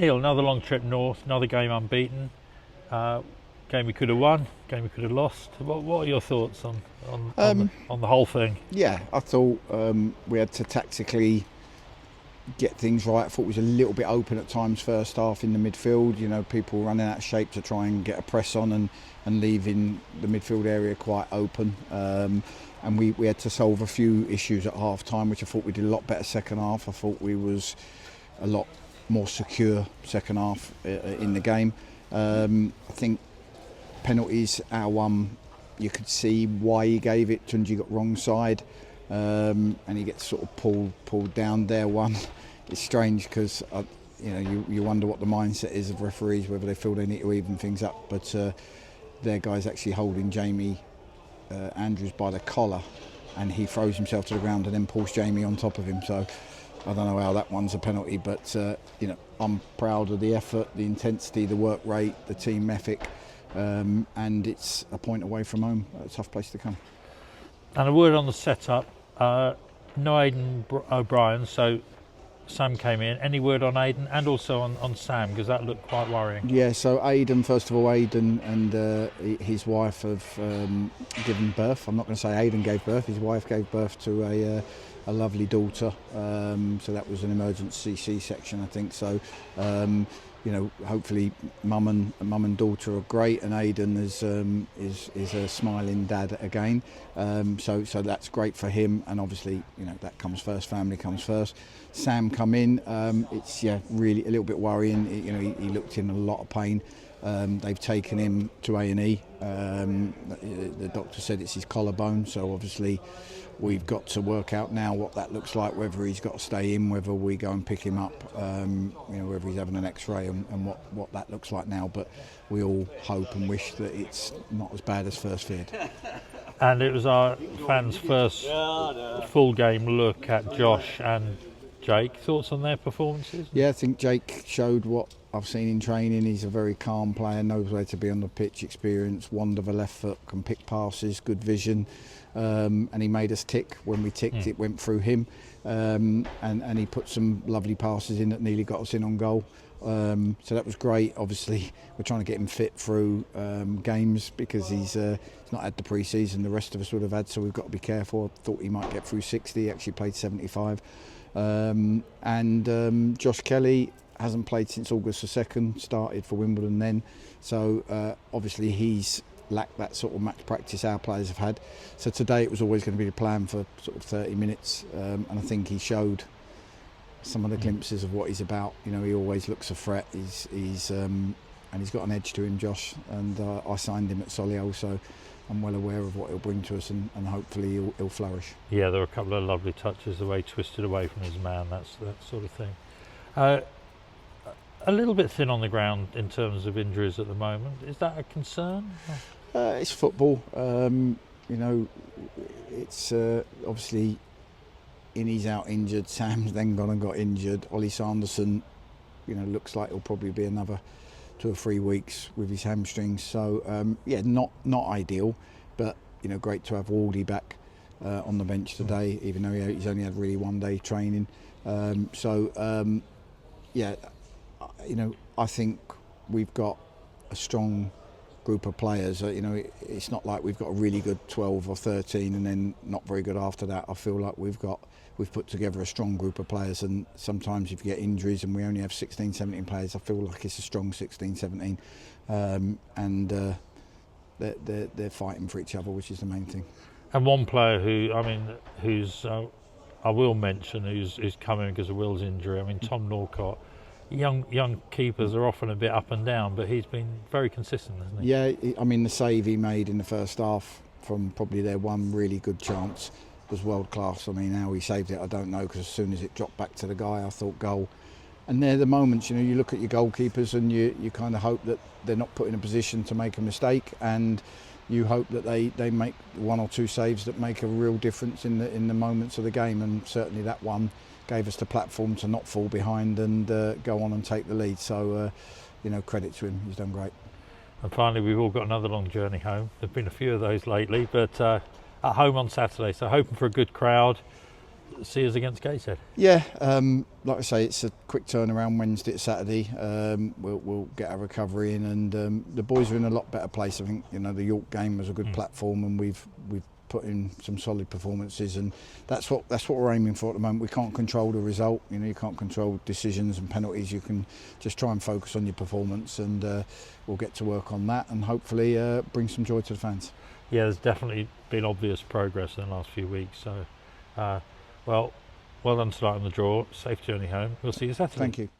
Neal, another long trip north, another game unbeaten. Game we could have won, game we could have lost. What are your thoughts on the whole thing? Yeah, I thought we had to tactically get things right. I thought it was a little bit open at times first half in the midfield. You know, people running out of shape to try and get a press on and leaving the midfield area quite open. And we had to solve a few issues at half time, which I thought we did a lot better second half. I thought we was a lot more secure second half in the game. I think penalties, our one, you could see why he gave it. Tunji got wrong side, and he gets sort of pulled down there. One, it's strange because you wonder what the mindset is of referees, whether they feel they need to even things up. But their guy's actually holding Jamie Andrews by the collar, and he throws himself to the ground and then pulls Jamie on top of him. So I don't know how that one's a penalty, but I'm proud of the effort, the intensity, the work rate, the team ethic, and it's a point away from home. A tough place to come. And a word on the setup. No Aidan O'Brien, so Sam came in. Any word on Aidan and also on Sam, because that looked quite worrying? Yeah, so Aidan, first of all, Aidan and his wife have given birth. I'm not going to say Aidan gave birth, his wife gave birth to a lovely daughter. So that was an emergency C-section, I think. So, hopefully mum and daughter are great, and Aidan is a smiling dad again. So that's great for him, and obviously that comes first. Family comes first. Sam come in. It's really a little bit worrying. He looked in a lot of pain. They've taken him to A&E. The doctor said it's his collarbone, so obviously we've got to work out now what that looks like, whether he's got to stay in, whether we go and pick him up, whether he's having an x-ray and what that looks like now. But we all hope and wish that it's not as bad as first feared. And it was our fans' first full game look at Josh and Jake. Thoughts on their performances? Yeah, I think Jake showed what I've seen in training. He's a very calm player, knows where to be on the pitch, experienced, wand of a left foot, can pick passes, good vision, and he made us tick. When we ticked, it went through him, and he put some lovely passes in that nearly got us in on goal. So that was great. Obviously, we're trying to get him fit through games because he's not had the pre-season the rest of us would have had, so we've got to be careful. I thought he might get through 60, he actually played 75. And Josh Kelly hasn't played since August the 2nd, started for Wimbledon then, so obviously he's lacked that sort of match practice our players have had. So today it was always going to be the plan for sort of 30 minutes, and I think he showed some of the glimpses of what he's about. He always looks a threat. He's and he's got an edge to him, Josh, and I signed him at Solihull, so I'm well aware of what he'll bring to us, and hopefully he'll flourish. Yeah, there were a couple of lovely touches, the way he twisted away from his man, that sort of thing. A little bit thin on the ground in terms of injuries at the moment. Is that a concern? It's football. It's obviously Innie's out injured. Sam's then gone and got injured. Ollie Sanderson, looks like he'll probably be another 2 or 3 weeks with his hamstrings. So not ideal, but great to have Waldy back on the bench today, even though he's only had really 1 day training. I think we've got a strong group of players. It's not like we've got a really good 12 or 13 and then not very good after that. I feel like we've put together a strong group of players, and sometimes if you get injuries and we only have 16, 17 players, I feel like it's a strong 16, 17, and they're fighting for each other, which is the main thing. And one player who's I will mention who's coming because of Will's injury. Tom Norcott. Young keepers are often a bit up and down, but he's been very consistent, hasn't he? Yeah, the save he made in the first half from probably their one really good chance was world class. How he saved it, I don't know, because as soon as it dropped back to the guy, I thought goal. And they're the moments, you look at your goalkeepers and you kind of hope that they're not put in a position to make a mistake, and you hope that they make 1 or 2 saves that make a real difference in the moments of the game, and certainly that one gave us the platform to not fall behind and go on and take the lead. So, credit to him. He's done great. And finally, we've all got another long journey home. There've been a few of those lately, but at home on Saturday. So hoping for a good crowd. see us against Gateshead. Yeah, like I say, it's a quick turnaround Wednesday to Saturday. We'll get our recovery in, and the boys are in a lot better place. I think the York game was a good platform, and we've put in some solid performances, and that's what we're aiming for at the moment. We can't control the result. You can't control decisions and penalties. You can just try and focus on your performance, and we'll get to work on that, and hopefully bring some joy to the fans. Yeah, there's definitely been obvious progress in the last few weeks. So, well done tonight on the draw. Safe journey home. We'll see you Saturday. Thank you.